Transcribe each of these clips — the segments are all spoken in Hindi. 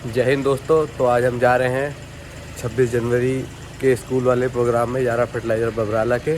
जय हिंद दोस्तों। तो आज हम जा रहे हैं 26 जनवरी के स्कूल वाले प्रोग्राम में, यारा फर्टिलाइज़र बबराला के।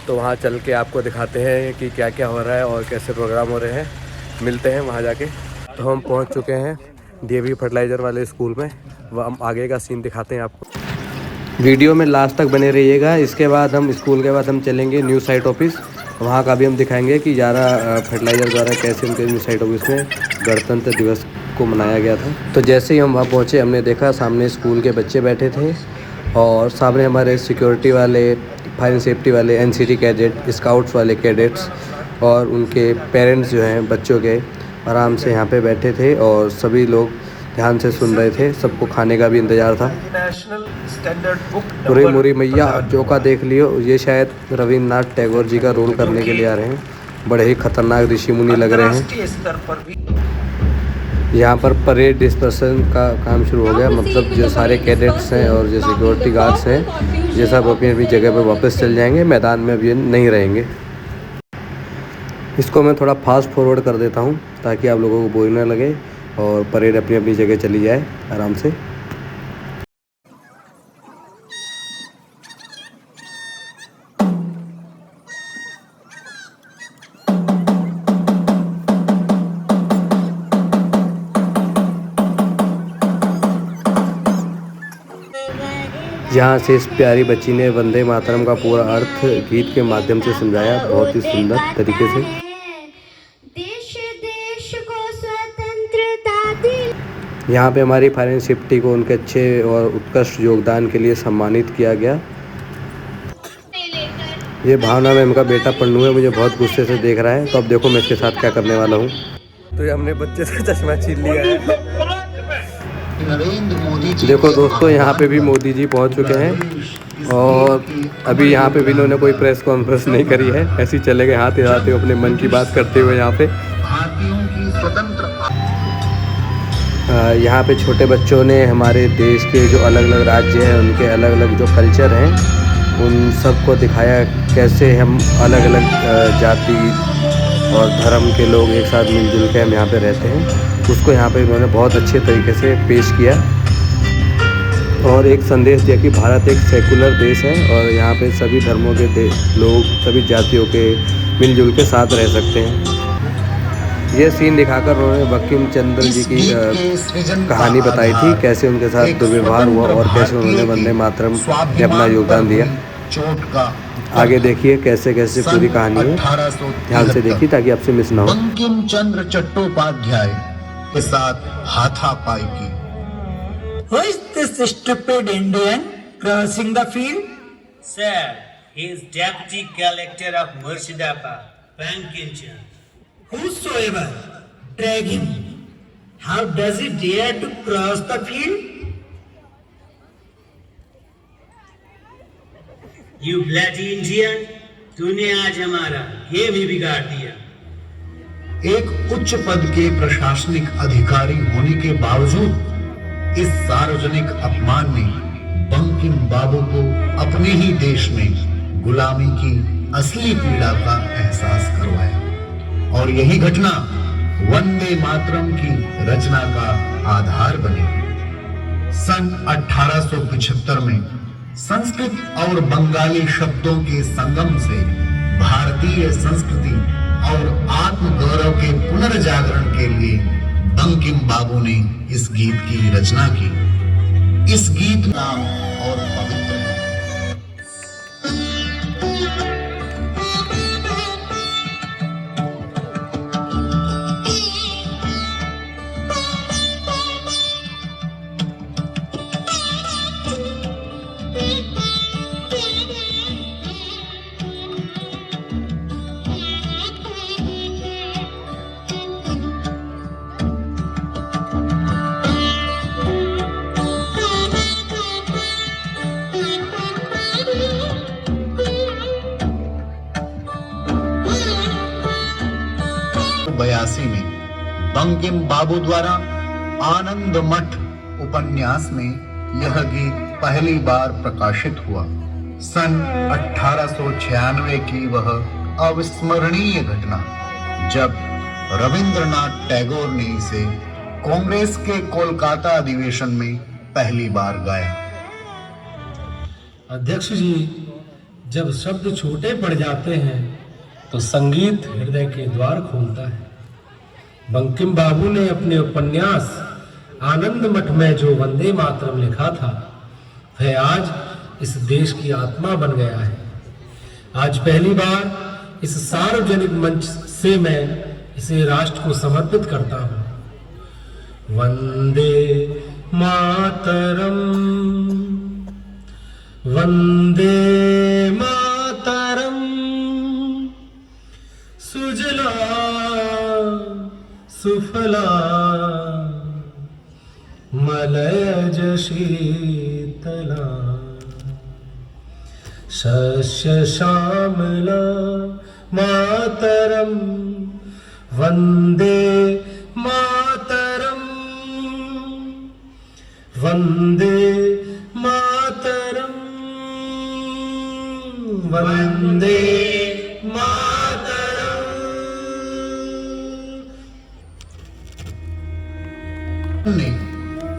तो वहाँ चल के आपको दिखाते हैं कि क्या क्या हो रहा है और कैसे प्रोग्राम हो रहे हैं। मिलते हैं वहाँ जाके। तो हम पहुँच चुके हैं डीएवी फर्टिलाइज़र वाले स्कूल में। वह हम आगे का सीन दिखाते हैं आपको। वीडियो में लास्ट तक बने रहिएगा। इसके बाद हम स्कूल के बाद हम चलेंगे न्यू साइट ऑफिस। वहाँ का भी हम दिखाएंगे कि यारा फर्टिलाइज़र द्वारा कैसे उनके न्यू साइट ऑफिस में गणतंत्र दिवस को मनाया गया था। तो जैसे ही हम वहाँ पहुँचे, हमने देखा सामने स्कूल के बच्चे बैठे थे और सामने हमारे सिक्योरिटी वाले, फायर एंड सेफ्टी वाले, एनसीसी कैडेट, स्काउट्स वाले कैडेट्स और उनके पेरेंट्स जो हैं बच्चों के, आराम से यहाँ पे बैठे थे और सभी लोग ध्यान से सुन रहे थे। सबको खाने का भी इंतज़ार था। पूरी मुरी मैया चौका देख लियो, ये शायद रविन्द्रनाथ टैगोर जी का रोल करने के लिए आ रहे हैं। बड़े ही खतरनाक ऋषि मुनि लग रहे हैं। यहाँ पर परेड डिस्पर्सन का काम शुरू हो गया। मतलब जो सारे कैडेट्स हैं और जो सिक्योरिटी गार्ड्स हैं, ये सब अपनी अपनी जगह पर वापस चल जाएंगे, मैदान में अभी नहीं रहेंगे। इसको मैं थोड़ा फास्ट फॉरवर्ड कर देता हूँ ताकि आप लोगों को बोर ना लगे और परेड अपनी अपनी जगह चली जाए आराम से। यहाँ से इस प्यारी बच्ची ने वंदे मातरम का पूरा अर्थ गीत के माध्यम से समझाया, बहुत ही सुंदर तरीके से। देश को स्वतंत्रता दी। यहाँ पे हमारी फायर एंड सेफ्टी को उनके अच्छे और उत्कृष्ट योगदान के लिए सम्मानित किया गया। ये भावना मैम का बेटा पन्नू है, मुझे बहुत गुस्से से देख रहा है। तो अब देखो मैं इसके साथ क्या करने वाला हूँ। तो ये हमने बच्चे से चश्मा छीन लिया है। देखो दोस्तों, यहाँ पे भी मोदी जी पहुँच चुके हैं और अभी यहाँ पे भी इन्होंने कोई प्रेस कॉन्फ्रेंस नहीं करी है। ऐसे ही चले गए हाथ हिलाते हुए, अपने मन की बात करते हुए। यहाँ पे छोटे बच्चों ने हमारे देश के जो अलग अलग राज्य हैं, उनके अलग अलग जो कल्चर हैं, उन सब को दिखाया कैसे हम अलग अलग जाति और धर्म के लोग एक साथ मिलजुल के हम यहाँ पे रहते हैं। उसको यहाँ पे इन्होंने बहुत अच्छे तरीके से पेश किया और एक संदेश दिया कि भारत एक सेकुलर देश है और यहाँ पे सभी धर्मों के लोग, सभी जातियों के मिलजुल के साथ रह सकते हैं। ये सीन दिखाकर उन्होंने बंकिम चंद्र जी की कहानी बताई थी, कैसे उनके साथ दुर्व्यवहार हुआ और कैसे उन्होंने वंदे मातरम में अपना योगदान दिया। आगे देखिए कैसे कैसे पूरी कहानी है, ध्यान से देखिए ताकि आपसे मिस ना हो। बंकिम चंद्र चट्टोपाध्याय के साथ हाथापाई की। Who is this stupid Indian crossing the field? Sir, he is Deputy Collector of Murshidabad, Bankim Chand. Whosoever, drag him. How does he dare to cross the field? You bloody Indian, तूने आज हमारा गेम ही बिगाड़ दिया। एक उच्च पद के प्रशासनिक अधिकारी होने के बावजूद इस सार्वजनिक अपमान ने बंकिम बाबू को अपने ही देश में गुलामी की असली पीड़ा का एहसास करवाया और यही घटना वंदे मातरम की रचना का आधार बनी। सन 1875 में संस्कृत और बंगाली शब्दों के संगम से भारतीय संस्कृति और आत्मगौरव के पुनर्जागरण के लिए बंकिम बाबू ने इस गीत की रचना की। इस गीत नाम और पवित्र है। में बंकिम बाबू द्वारा आनंद मठ उपन्यास में यह गीत पहली बार प्रकाशित हुआ। सन 1896 की वह अविस्मरणीय घटना जब रविंद्रनाथ टैगोर ने इसे कांग्रेस के कोलकाता अधिवेशन में पहली बार गाया। अध्यक्ष जी, जब शब्द छोटे पड़ जाते हैं तो संगीत हृदय के द्वार खोलता है। बंकिम बाबू ने अपने उपन्यास आनंद मठ में जो वंदे मातरम लिखा था, वह आज इस देश की आत्मा बन गया है। आज पहली बार इस सार्वजनिक मंच से मैं इसे राष्ट्र को समर्पित करता हूँ। वंदे मातरम, वंदे मातरम, सुजला सुफला मलयज शीतला, शस्य श्यामला मातरम, वंदे मातरम, वंदे मातरम, वंदे मातरम। ने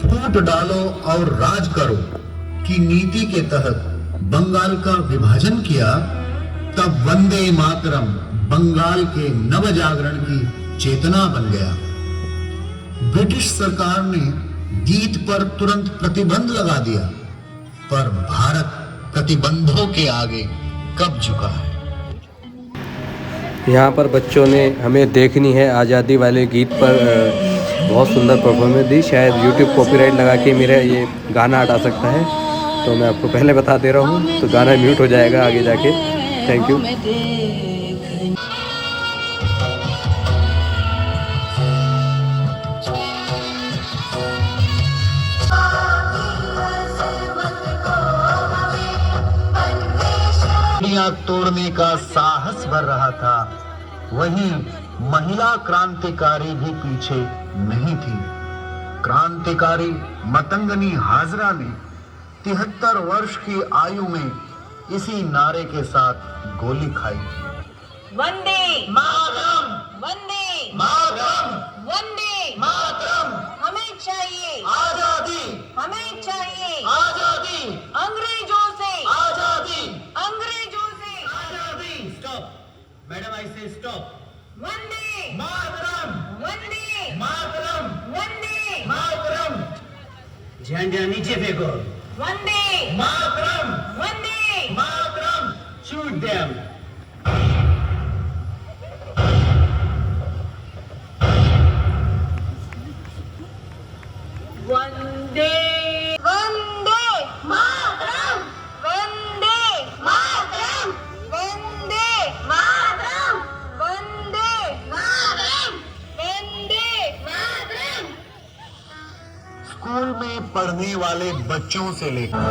फूट डालो और राज करो की नीति के तहत बंगाल का विभाजन किया, तब वंदे मातरम बंगाल के नवजागरण की चेतना बन गया। ब्रिटिश सरकार ने गीत पर तुरंत प्रतिबंध लगा दिया, पर भारत प्रतिबंधों के आगे कब झुका है। यहाँ पर बच्चों ने हमें देखनी है आज़ादी वाले गीत पर बहुत सुंदर परफॉर्मेंस दी। शायद YouTube कॉपीराइट लगा के मेरा ये गाना हटा सकता है, तो मैं आपको पहले बता दे रहा हूँ, तो गाना म्यूट हो जाएगा आगे जाके। Thank you. तोड़ने का साहस भर रहा था, वहीं महिला क्रांतिकारी भी पीछे नहीं थी। क्रांतिकारी मतंगनी हाजरा ने 73 वर्ष की आयु में इसी नारे के साथ गोली खाई। वंदे मातरम, वंदे मातरम, वंदे मातरम। हमें चाहिए आजादी, हमें चाहिए आजादी, अंग्रेजों से आजादी, अंग्रेजों से आजादी। स्टॉप मैडम, आई से स्टॉप। वंदे मातरम, वंदे मातरम, वंदे मातरम, झंडा नीचे फेंको। वंदे मातरम, वंदे मातरम। Shoot them. वंदे वंदे मातरम, वंदे मातरम, वंदे मातरम, वंदे मातरम, वंदे मातरम। स्कूल में पढ़ने वाले बच्चों से लेकर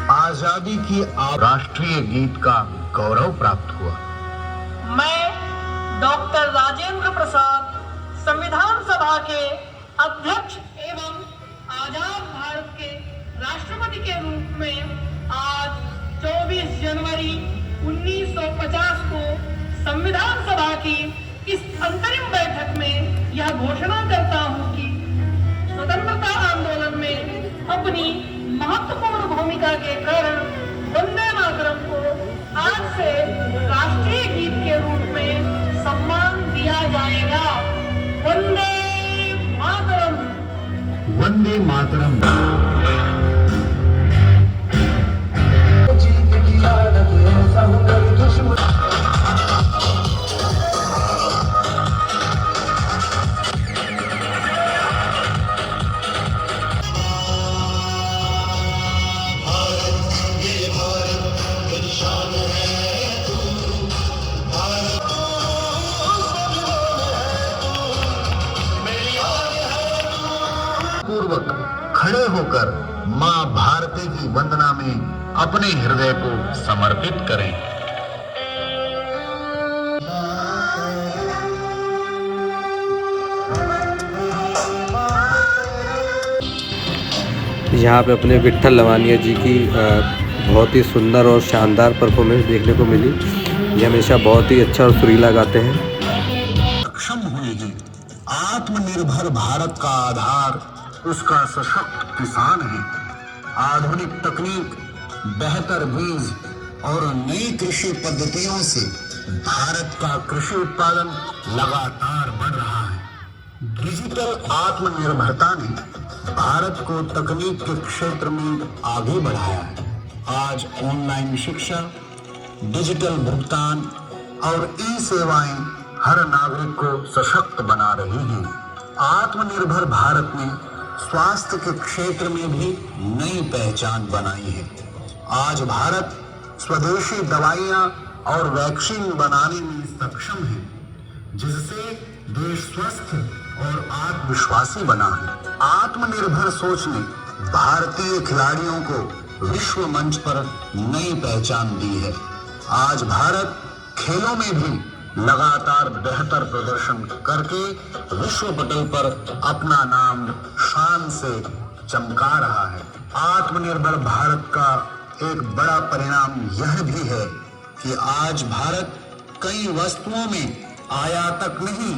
आजादी की राष्ट्रीय गीत का गौरव प्राप्त हुआ। मैं डॉक्टर राजेंद्र प्रसाद, संविधान सभा के अध्यक्ष एवं आजाद भारत के राष्ट्रपति के रूप में आज 24 जनवरी 1950 को संविधान सभा की इस अंतरिम बैठक में यह घोषणा करता हूं कि स्वतंत्रता आंदोलन में अपनी महत्वपूर्ण भूमिका के कारण वंदे मातरम को आज से राष्ट्रीय गीत के रूप में सम्मान दिया जाएगा। वंदे मातरम, वंदे मातरम। पूर्वक खड़े होकर मां भारती की वंदना में अपने हृदय को समर्पित करें। यहाँ पे अपने विट्ठल लवानिया जी की बहुत ही सुंदर और शानदार परफॉर्मेंस देखने को मिली। ये हमेशा बहुत ही अच्छा और सुरीला गाते हैं। सक्षम हुए हैं। आत्मनिर्भर भारत का आधार उसका सशक्त किसान है। आधुनिक तकनीक, बेहतर बीज और नई कृषि पद्धतियों से भारत का कृषि उत्पादन लगातार बढ़ रहा है। डिजिटल आत्मनिर्भरता ने भारत को तकनीक के क्षेत्र में आगे बढ़ाया है। आज ऑनलाइन शिक्षा, डिजिटल भुगतान और ई सेवाएं हर नागरिक को सशक्त बना रही हैं। आत्मनिर्भर भारत ने स्वास्थ्य के क्षेत्र में भी नई पहचान बनाई है। आज भारत स्वदेशी दवाइयां और वैक्सीन बनाने में सक्षम है, जिससे देश स्वस्थ और आत्मविश्वासी बना है। आत्मनिर्भर सोच ने भारतीय खिलाड़ियों को विश्व मंच पर नई पहचान दी है। आज भारत खेलों में भी लगातार बेहतर प्रदर्शन करके विश्व पटल पर अपना नाम शान से चमका रहा है। आत्मनिर्भर भारत का एक बड़ा परिणाम यह भी है कि आज भारत कई वस्तुओं में आयातक नहीं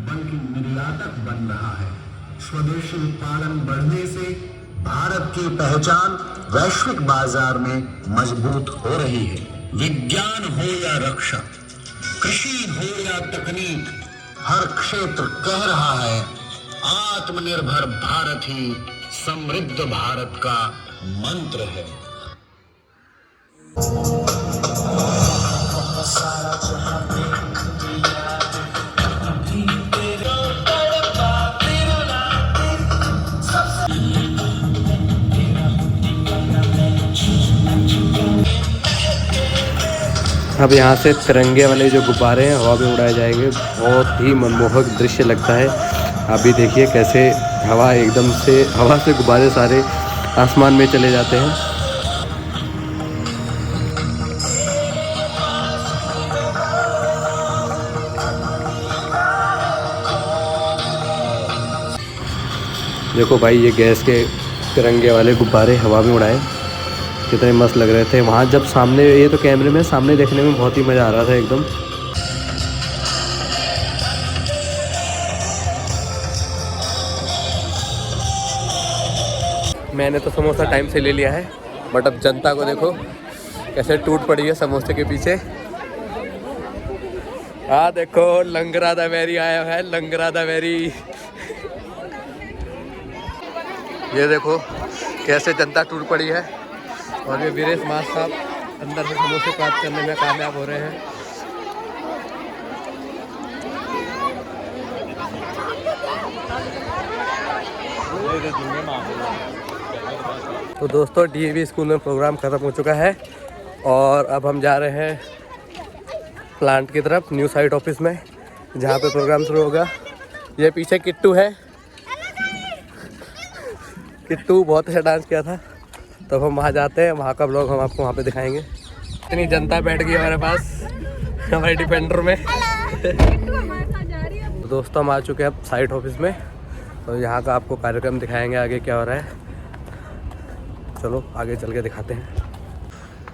बल्कि निर्यातक बन रहा है। स्वदेशी उत्पादन बढ़ने से भारत की पहचान वैश्विक बाजार में मजबूत हो रही है। विज्ञान हो या रक्षा, कृषि हो या तकनीक, हर क्षेत्र कह रहा है आत्मनिर्भर भारत ही समृद्ध भारत का मंत्र है। अब यहाँ से तिरंगे वाले जो गुब्बारे हैं हवा में उड़ाए जाएंगे। बहुत ही मनमोहक दृश्य लगता है। आप भी देखिए कैसे हवा एकदम से हवा से गुब्बारे सारे आसमान में चले जाते हैं। देखो भाई, ये गैस के तिरंगे वाले गुब्बारे हवा में उड़ाए, कितने मस्त लग रहे थे। वहाँ जब सामने, ये तो कैमरे में सामने देखने में बहुत ही मज़ा आ रहा था एकदम। मैंने तो समोसा टाइम से ले लिया है, बट अब जनता को देखो कैसे टूट पड़ी है समोसे के पीछे। देखो लंगरा दा वेरी आया है, लंगरा दा वेरी। ये देखो कैसे जनता टूट पड़ी है। और ये वीरेश मास साहब अंदर से समोसे प्राप्त करने में कामयाब हो रहे हैं। तो दोस्तों, डीएवी स्कूल में प्रोग्राम ख़त्म हो चुका है और अब हम जा रहे हैं प्लांट की तरफ, न्यू साइट ऑफिस में, जहाँ पे प्रोग्राम शुरू होगा। ये पीछे किट्टू है। किट्टू बहुत अच्छा डांस किया था। तो हम वहाँ जाते हैं, वहाँ का ब्लॉग हम आपको वहाँ पे दिखाएंगे। इतनी जनता बैठ गई हमारे पास हमारे डिफेंडर में। तो दोस्तों, हम आ चुके हैं अब साइट ऑफिस में, तो यहाँ का आपको कार्यक्रम दिखाएंगे आगे क्या हो रहा है। चलो आगे चल के दिखाते हैं।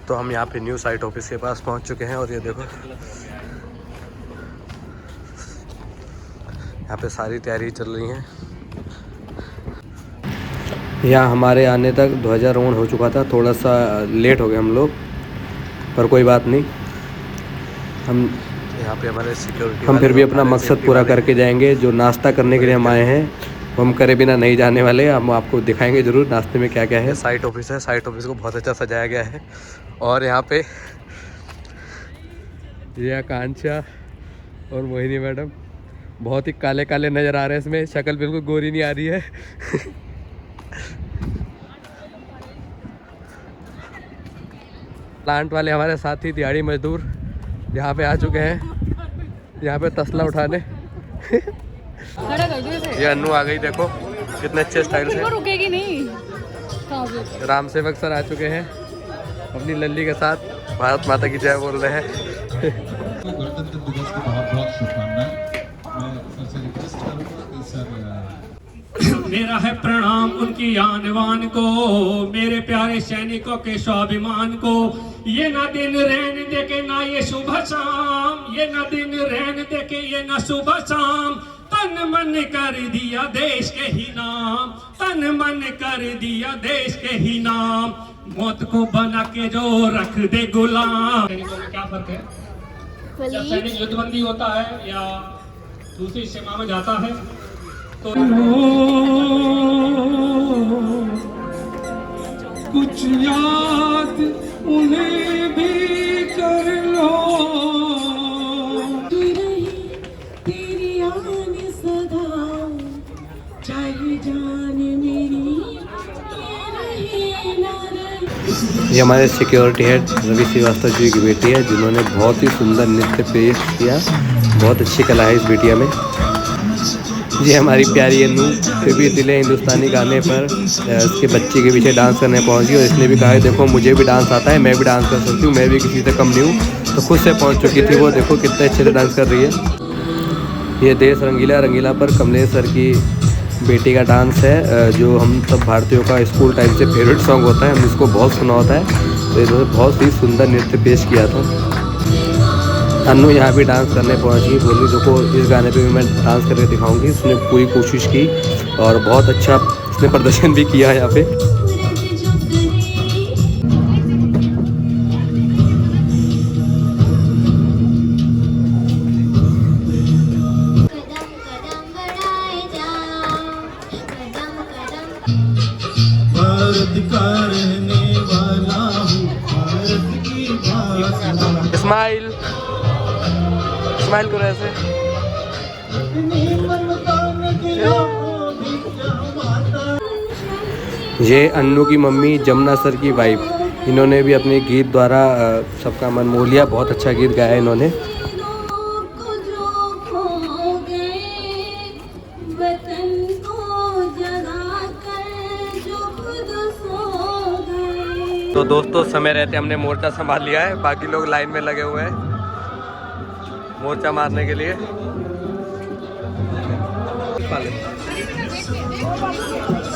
तो हम यहाँ पे न्यू साइट ऑफिस के पास पहुँच चुके हैं और ये देखो यहाँ पे सारी तैयारी चल रही है। यहाँ हमारे आने तक ध्वजारोहण हो चुका था, थोड़ा सा लेट हो गए हम लोग, पर कोई बात नहीं। हम यहाँ पे हमारे सिक्योरिटी, हम फिर भी अपना मकसद पूरा करके जाएंगे। जो नाश्ता करने के लिए हम आए हैं वो हम करे बिना नहीं जाने वाले। हम आपको दिखाएंगे ज़रूर नाश्ते में क्या क्या है। साइट ऑफिस है, साइट ऑफिस को बहुत अच्छा सजाया गया है। और यहाँ पे ये आकांक्षा और मोहिनी मैडम बहुत ही काले काले नज़र आ रहे हैं। इसमें शक्ल बिल्कुल गोरी नहीं आ रही है। प्लांट वाले हमारे साथी दिहाड़ी मजदूर यहाँ पे आ चुके हैं, यहाँ पे तसला उठाने। ये अन्नू आ गई, देखो कितने अच्छे स्टाइल से। रुकेगी नहीं। राम सेवक सर आ चुके हैं अपनी लल्ली के साथ, भारत माता की जय बोल रहे हैं। गणतंत्र दिवस की बहुत बहुत शुभकामनाएं। मैं सबसे रिक्वेस्ट करूँगा कि सर मेरा है प्रणाम उनकी आनवान को, मेरे प्यारे सैनिकों के स्वाभिमान को। ये ना दिन रहने देके ना ये सुबह शाम, ये ना दिन रहने देके ये ना सुबह शाम। तन मन कर दिया देश के ही नाम, तन मन कर दिया देश के ही नाम। मौत को बना के जो रख दे गुलाम। सैनिकों में क्या फर्क है? जब सैनिक युद्धबंदी होता है या दूसरी सीमा में जाता है तो कुछ याद उन्हें भी कर लो। तेरी आन सदा चाहे जान मेरी ये हमारे सिक्योरिटी हेड रवि श्रीवास्तव जी की बेटी है, जिन्होंने बहुत ही सुंदर नृत्य पेश किया। बहुत अच्छी कला है इस बेटिया में। ये हमारी प्यारी अन्नू फिर भी दिले हिंदुस्तानी गाने पर उसके बच्चे के पीछे डांस करने पहुंची, और इसने भी कहा है देखो मुझे भी डांस आता है, मैं भी डांस कर सकती हूँ, मैं भी किसी से कम नहीं हूँ। तो खुद से पहुंच चुकी थी वो, देखो कितने अच्छे से डांस कर रही है। ये देश रंगीला रंगीला पर कमलेश सर की बेटी का डांस है, जो हम सब भारतीयों का स्कूल टाइम से फेवरेट सॉन्ग होता है, हमने इसको बहुत सुना होता है। तो इन्होंने बहुत ही सुंदर नृत्य पेश किया था। अन्नू यहाँ भी डांस करने पहुँची, बोली देखो इस गाने पे भी मैं डांस करके दिखाऊंगी। उसने पूरी कोशिश की और बहुत अच्छा उसने प्रदर्शन भी किया यहाँ पे। स्माइल स्माइल करो ऐसे। ये अन्नू की मम्मी जमुना सर की वाइफ, इन्होंने भी अपने गीत द्वारा सबका मन मोह लिया। बहुत अच्छा गीत गाया इन्होंने। तो दोस्तों समय रहते हमने मोर्चा संभाल लिया है, बाकी लोग लाइन में लगे हुए हैं मोर्चा मारने के लिए।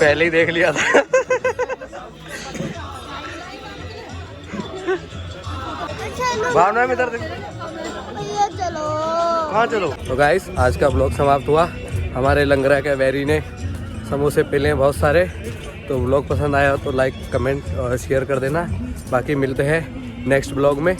पहले ही देख लिया था। भावना में इधर चलो कहाँ चलो। तो गाइस आज का ब्लॉग समाप्त हुआ। हमारे लंगरा के वेरी ने समोसे पेले हैं बहुत सारे। तो ब्लॉग पसंद आया तो लाइक कमेंट और शेयर कर देना। बाकी मिलते हैं नेक्स्ट ब्लॉग में।